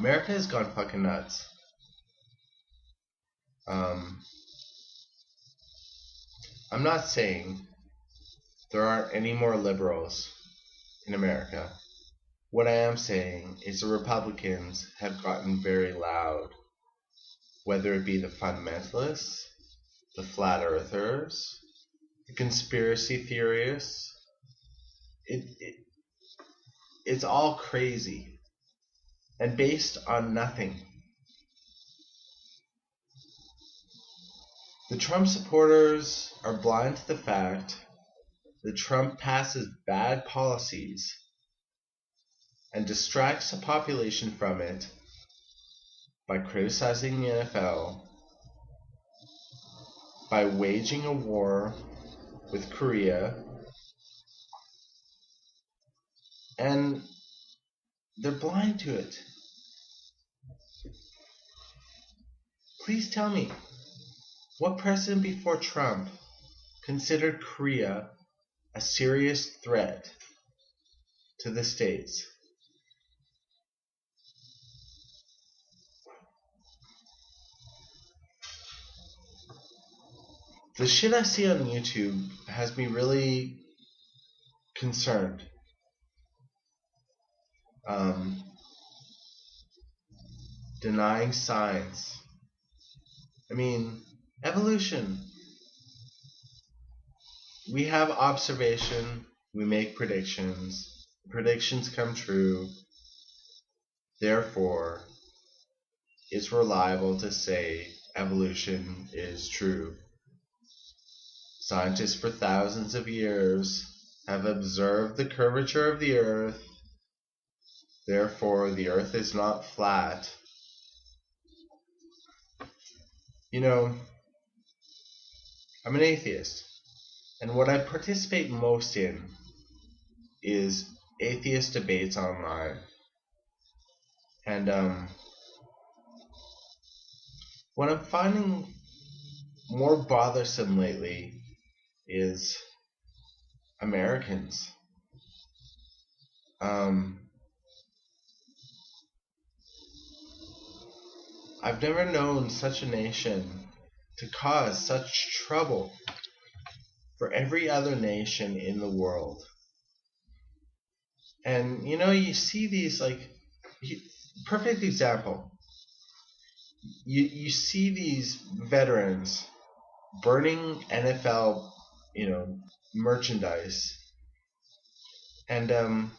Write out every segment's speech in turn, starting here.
America has gone fucking nuts. I'm not saying there aren't any more liberals in America. What I am saying is the Republicans have gotten very loud, whether it be the fundamentalists, the flat earthers, the conspiracy theorists. It's all crazy and based on nothing. The Trump supporters are blind to the fact that Trump passes bad policies and distracts the population from it by criticizing the NFL, by waging a war with Korea, and they're blind to it. Please tell me, what president before Trump considered Korea a serious threat to the States? The shit I see on YouTube has me really concerned. Denying science. I mean, evolution. We have observation, we make predictions. Predictions come true. Therefore, it's reliable to say evolution is true. Scientists for thousands of years have observed the curvature of the earth. Therefore, the earth is not flat. You know, I'm an atheist. And what I participate most in is atheist debates online. And what I'm finding more bothersome lately is Americans. I've never known such a nation to cause such trouble for every other nation in the world. And you see these, perfect example. You see these veterans burning NFL, merchandise and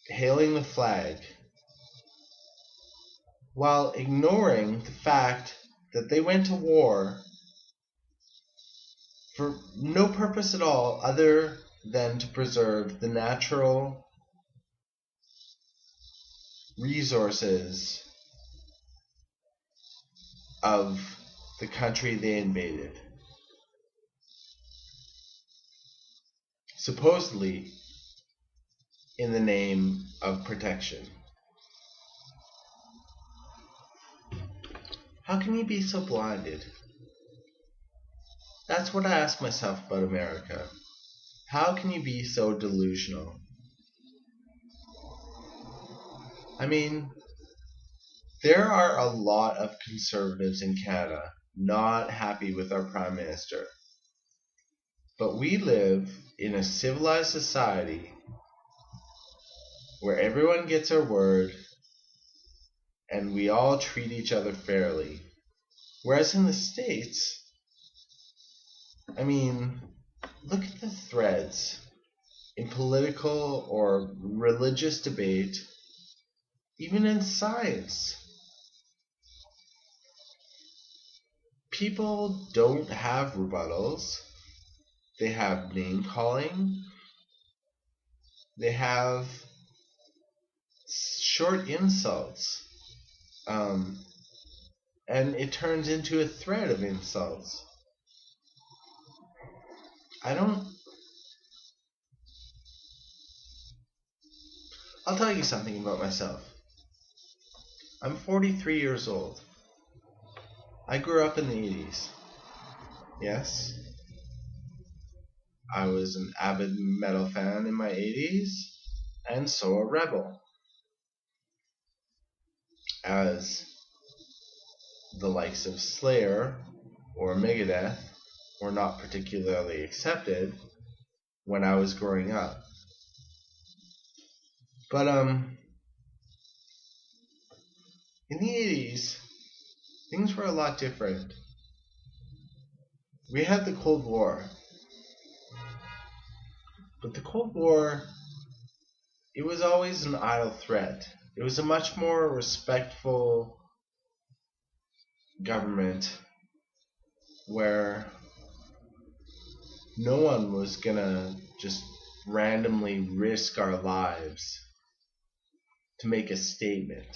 hailing the flag while ignoring the fact that they went to war for no purpose at all other than to preserve the natural resources of the country they invaded. Supposedly in the name of protection. How can you be so blinded? That's what I ask myself about America. How can you be so delusional? I mean, there are a lot of conservatives in Canada not happy with our Prime Minister. But we live in a civilized society where everyone gets their word and we all treat each other fairly. Whereas in the States, I mean, look at the threads in political or religious debate, even in science. People don't have rebuttals. They have name calling. They have short insults. And it turns into a thread of insults. I'll tell you something about myself. I'm 43 years old. I grew up in the 80s. Yes. I was an avid metal fan in my 80s, and so a rebel. as the likes of Slayer or Megadeth were not particularly accepted when I was growing up. But in the 80s, things were a lot different. We had the Cold War. But the Cold War, it was always an idle threat. It was a much more respectful government where no one was gonna just randomly risk our lives to make a statement.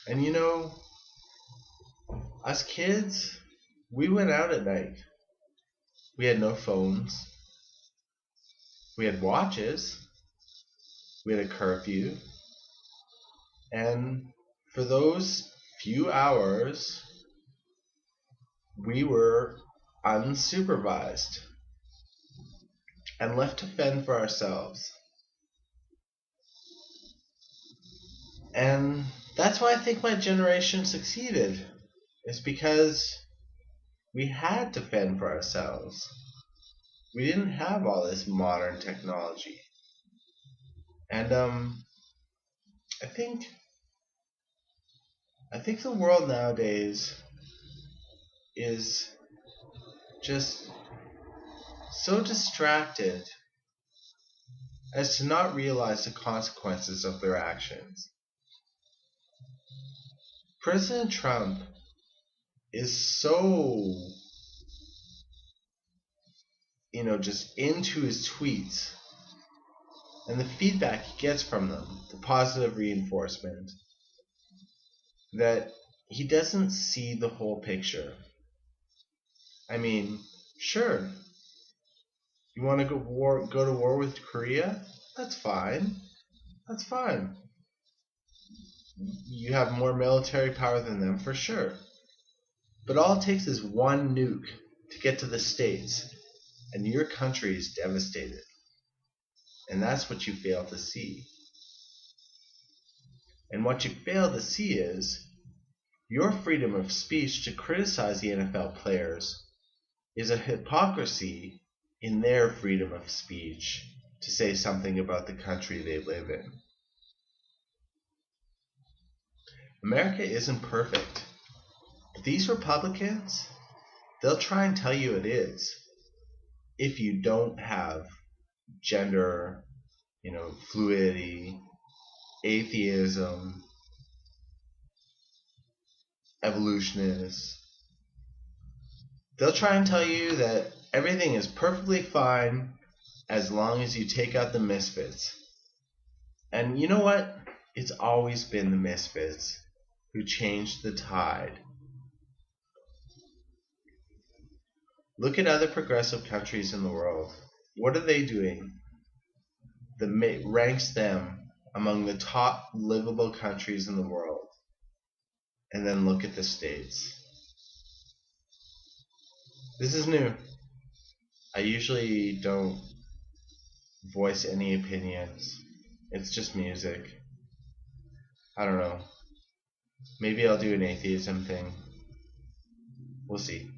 And you know, us kids, we went out at night. We had no phones. We had watches. We had a curfew. And for those few hours, we were unsupervised and left to fend for ourselves. And that's why I think my generation succeeded. It's because we had to fend for ourselves. We didn't have all this modern technology. And I think the world nowadays is just so distracted as to not realize the consequences of their actions. President Trump is so, just into his tweets and the feedback he gets from them, the positive reinforcement, that he doesn't see the whole picture. I mean, sure, you want to go to war with Korea? That's fine. That's fine. You have more military power than them, for sure. But all it takes is one nuke to get to the States, and your country is devastated. And that's what you fail to see. And what you fail to see is your freedom of speech to criticize the NFL players is a hypocrisy in their freedom of speech to say something about the country they live in. America isn't perfect. But these Republicans, they'll try and tell you it is. If you don't have gender, fluidity, atheism, evolutionists, they'll try and tell you that everything is perfectly fine as long as you take out the misfits. And you know what? It's always been the misfits who changed the tide. Look at other progressive countries in the world. What are they doing that ranks them among the top livable countries in the world? And then look at the States. This is new. I usually don't voice any opinions. It's just music. I don't know. Maybe I'll do an atheism thing. We'll see.